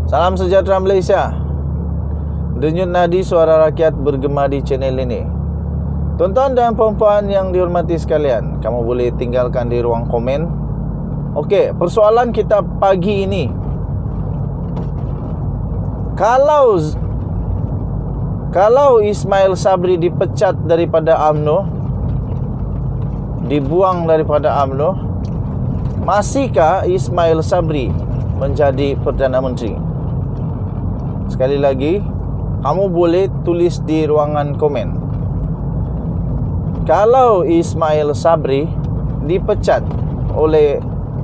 Salam sejahtera Malaysia. Denyut nadi suara rakyat bergema di channel ini. Tuan-tuan dan puan-puan yang dihormati sekalian, kamu boleh tinggalkan di ruang komen. Okey, persoalan kita pagi ini, Kalau Ismail Sabri dipecat daripada UMNO, dibuang daripada UMNO, masihkah Ismail Sabri menjadi Perdana Menteri? Sekali lagi, kamu boleh tulis di ruangan komen. Kalau Ismail Sabri dipecat oleh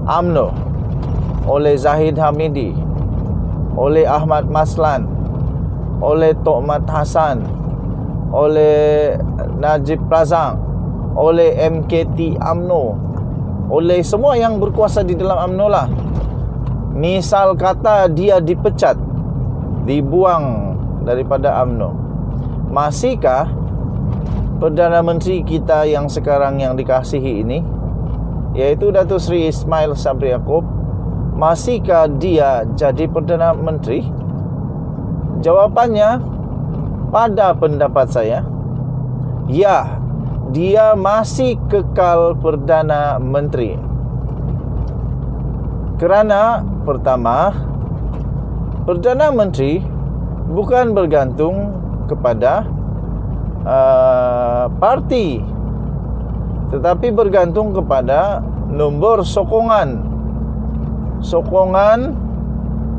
UMNO, oleh Zahid Hamidi, oleh Ahmad Maslan, oleh Tok Mat Hassan, oleh Najib Razak, oleh MKT UMNO, oleh semua yang berkuasa di dalam UMNO lah. Misal kata dia dipecat, dibuang daripada UMNO, masihkah Perdana Menteri kita yang sekarang yang dikasihi ini, iaitu Datuk Seri Ismail Sabri Yaakob, masihkah dia jadi Perdana Menteri? Jawapannya, pada pendapat saya, ya, dia masih kekal Perdana Menteri. Kerana pertama, Perdana Menteri bukan bergantung kepada parti, tetapi bergantung kepada nombor sokongan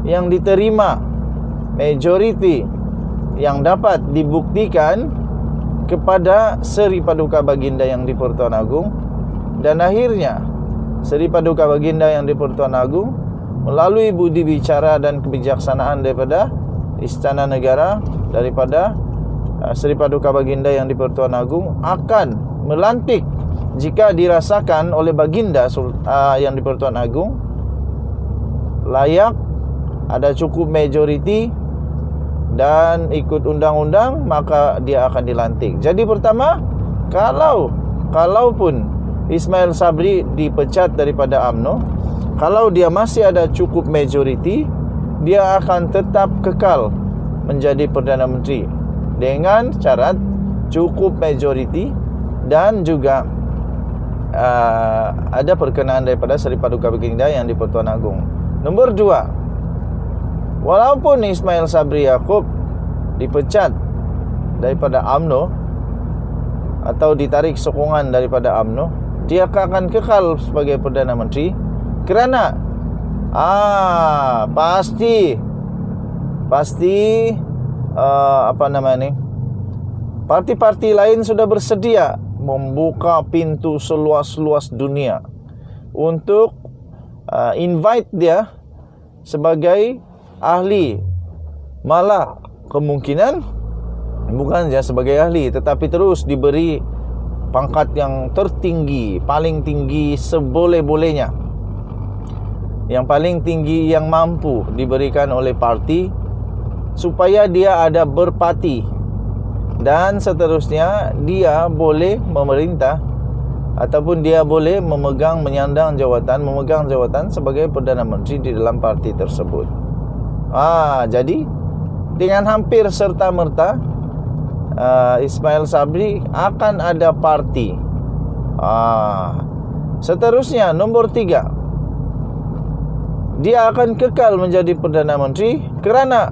yang diterima, majoriti yang dapat dibuktikan kepada Seri Paduka Baginda yang di Pertuan Agong. Dan akhirnya Seri Paduka Baginda yang di Pertuan Agong melalui budi bicara dan kebijaksanaan daripada Istana Negara, daripada Seri Paduka Baginda yang di Pertuan Agong, akan melantik jika dirasakan oleh Baginda yang di Pertuan Agong layak, ada cukup majoriti dan ikut undang-undang, maka dia akan dilantik. Jadi pertama, kalaupun Ismail Sabri dipecat daripada UMNO, kalau dia masih ada cukup majoriti, dia akan tetap kekal menjadi Perdana Menteri dengan syarat cukup majoriti dan juga ada perkenaan daripada Seri Paduka Baginda yang di Pertuan Agong. Nombor 2, walaupun Ismail Sabri Yaakob dipecat daripada UMNO atau ditarik sokongan daripada UMNO, dia akan kekal sebagai Perdana Menteri kerana pasti parti-parti lain sudah bersedia membuka pintu seluas-luas dunia untuk invite dia sebagai ahli. Malah kemungkinan bukan saja sebagai ahli, tetapi terus diberi pangkat yang tertinggi, paling tinggi seboleh-bolehnya, yang paling tinggi yang mampu diberikan oleh parti, supaya dia ada berparti, dan seterusnya dia boleh memerintah ataupun dia boleh memegang jawatan sebagai Perdana Menteri di dalam parti tersebut. Jadi dengan hampir serta-merta Ismail Sabri akan ada parti. Seterusnya, nombor 3, dia akan kekal menjadi Perdana Menteri kerana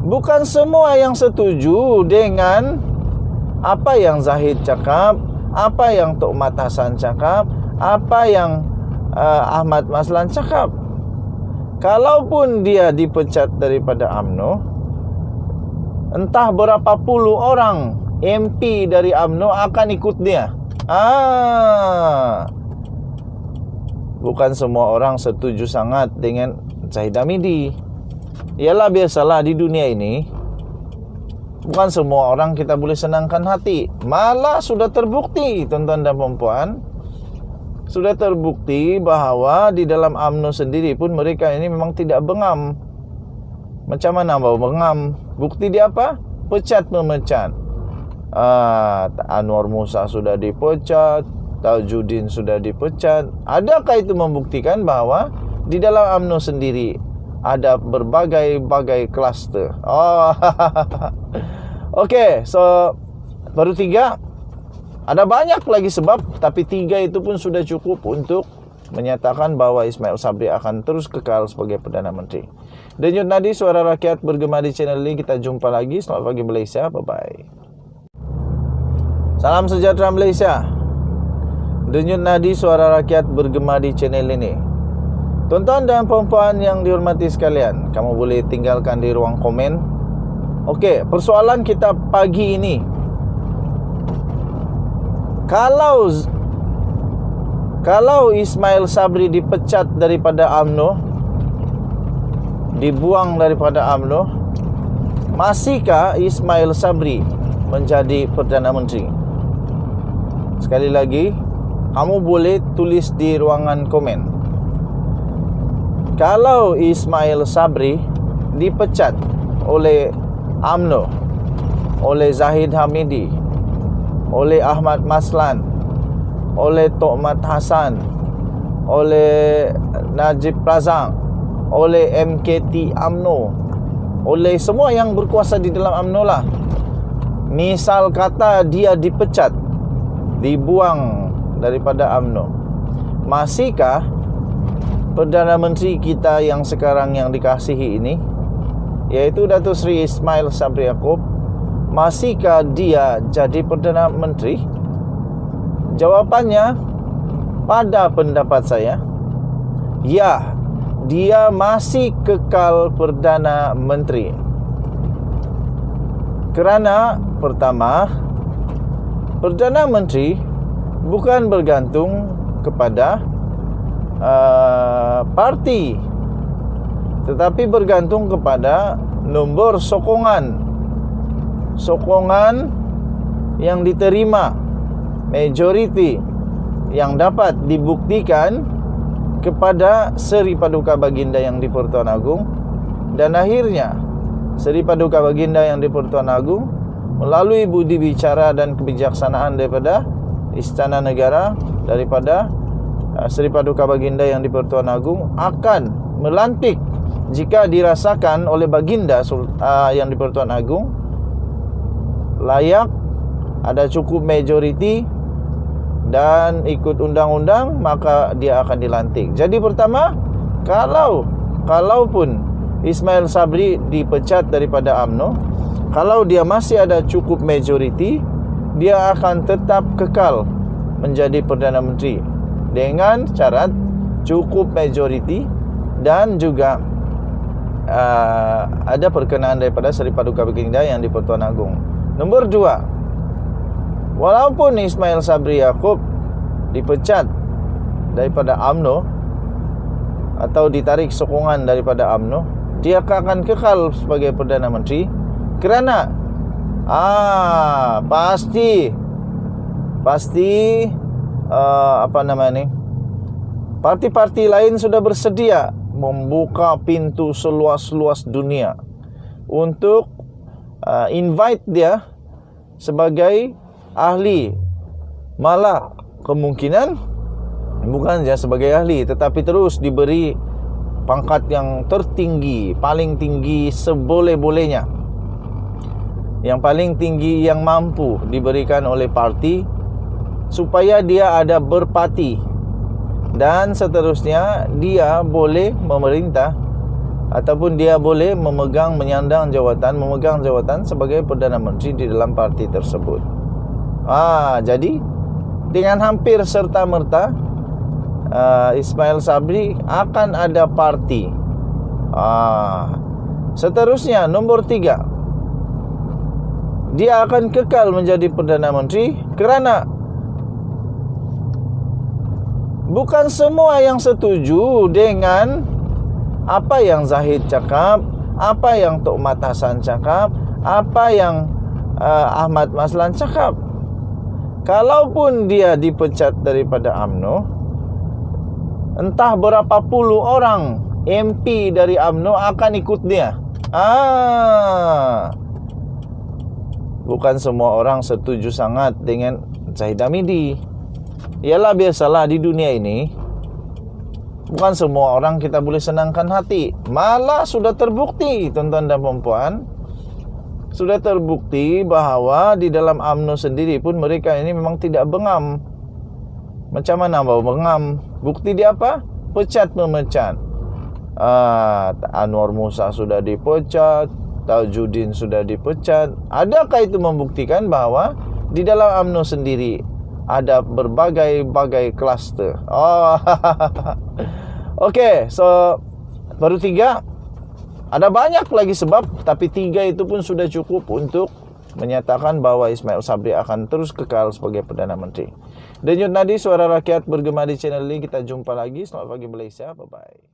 bukan semua yang setuju dengan apa yang Zahid cakap, apa yang Tok Mat Hassan cakap, apa yang Ahmad Maslan cakap. Kalaupun dia dipecat daripada UMNO, entah berapa puluh orang MP dari UMNO akan ikut dia. Bukan semua orang setuju sangat dengan Zahid Hamidi. Ialah biasalah di dunia ini, bukan semua orang kita boleh senangkan hati. Malah sudah terbukti, tuan-tuan dan puan-puan, sudah terbukti bahawa di dalam UMNO sendiri pun mereka ini memang tidak bengam. Macam mana mau bengam? Bukti dia apa? Pecat memecat. Anwar Musa sudah dipecat, Tajuddin sudah dipecat. Adakah itu membuktikan bahawa di dalam UMNO sendiri ada berbagai-bagai kluster. Okey, so baru 3. Ada banyak lagi sebab, tapi 3 itu pun sudah cukup untuk menyatakan bahawa Ismail Sabri akan terus kekal sebagai Perdana Menteri. Denyut nadi suara rakyat bergema di channel ini. Kita jumpa lagi. Selamat pagi Malaysia. Bye-bye. Salam sejahtera Malaysia. Denyut nadi suara rakyat bergema di channel ini. Tuan-tuan dan puan-puan yang dihormati sekalian, kamu boleh tinggalkan di ruang komen. Okey, persoalan kita pagi ini, Kalau Ismail Sabri dipecat daripada UMNO, dibuang daripada UMNO, masihkah Ismail Sabri menjadi Perdana Menteri? Sekali lagi, kamu boleh tulis di ruangan komen. Kalau Ismail Sabri dipecat oleh UMNO, oleh Zahid Hamidi, oleh Ahmad Maslan, oleh Tok Mat Hassan, oleh Najib Razak, oleh MKT UMNO, oleh semua yang berkuasa di dalam UMNO lah. Misal kata dia dipecat, dibuang daripada UMNO, masihkah Perdana Menteri kita yang sekarang yang dikasihi ini, iaitu Datuk Seri Ismail Sabri Yaakob, masihkah dia jadi Perdana Menteri? Jawapannya, pada pendapat saya, ya, dia masih kekal Perdana Menteri. Kerana pertama, Perdana Menteri bukan bergantung kepada parti, tetapi bergantung kepada nombor sokongan yang diterima, majoriti yang dapat dibuktikan kepada Seri Paduka Baginda Yang di-Pertuan Agong. Dan akhirnya Seri Paduka Baginda Yang di-Pertuan Agong melalui budi bicara dan kebijaksanaan daripada Istana Negara, daripada Seri Paduka Baginda Yang di-Pertuan Agong, akan melantik jika dirasakan oleh Baginda Yang di-Pertuan Agong layak, ada cukup majoriti dan ikut undang-undang, maka dia akan dilantik. Jadi pertama, kalaupun Ismail Sabri dipecat daripada UMNO, kalau dia masih ada cukup majoriti, dia akan tetap kekal menjadi Perdana Menteri dengan syarat cukup majoriti dan juga ada perkenaan daripada Seri Paduka Baginda Yang di-Pertuan Agong. Nombor 2, walaupun Ismail Sabri Yaakob dipecat daripada UMNO atau ditarik sokongan daripada UMNO, dia akan kekal sebagai Perdana Menteri kerana pasti parti-parti lain sudah bersedia membuka pintu seluas-luas dunia untuk invite dia sebagai ahli. Malah kemungkinan bukan saja sebagai ahli, tetapi terus diberi pangkat yang tertinggi, paling tinggi seboleh-bolehnya, yang paling tinggi yang mampu diberikan oleh parti, supaya dia ada berparti dan seterusnya dia boleh memerintah ataupun dia boleh memegang jawatan sebagai Perdana Menteri di dalam parti tersebut. Jadi dengan hampir serta-merta Ismail Sabri akan ada parti. Seterusnya, nombor 3, dia akan kekal menjadi Perdana Menteri kerana bukan semua yang setuju dengan apa yang Zahid cakap, apa yang Tok Mat Hassan cakap, apa yang Ahmad Maslan cakap. Kalaupun dia dipecat daripada UMNO, entah berapa puluh orang MP dari UMNO akan ikut dia. Bukan semua orang setuju sangat dengan Zahid Hamidi. Ialah biasalah di dunia ini, Bukan semua orang kita boleh senangkan hati. Malah sudah terbukti, tuan-tuan dan puan-puan, sudah terbukti bahwa di dalam UMNO sendiri pun mereka ini memang tidak bengam. Macam mana bawa bengam? Bukti dia apa? Pecat memecat. Anwar Musa sudah dipecat, Tajuddin sudah dipecat. Adakah itu membuktikan bahwa di dalam UMNO sendiri ada berbagai-bagai kluster? Okey, so baru 3. Ada banyak lagi sebab, tapi 3 itu pun sudah cukup untuk menyatakan bahwa Ismail Sabri akan terus kekal sebagai Perdana Menteri. Denyut nadi suara rakyat bergema di channel ini. Kita jumpa lagi. Selamat pagi Malaysia. Bye-bye.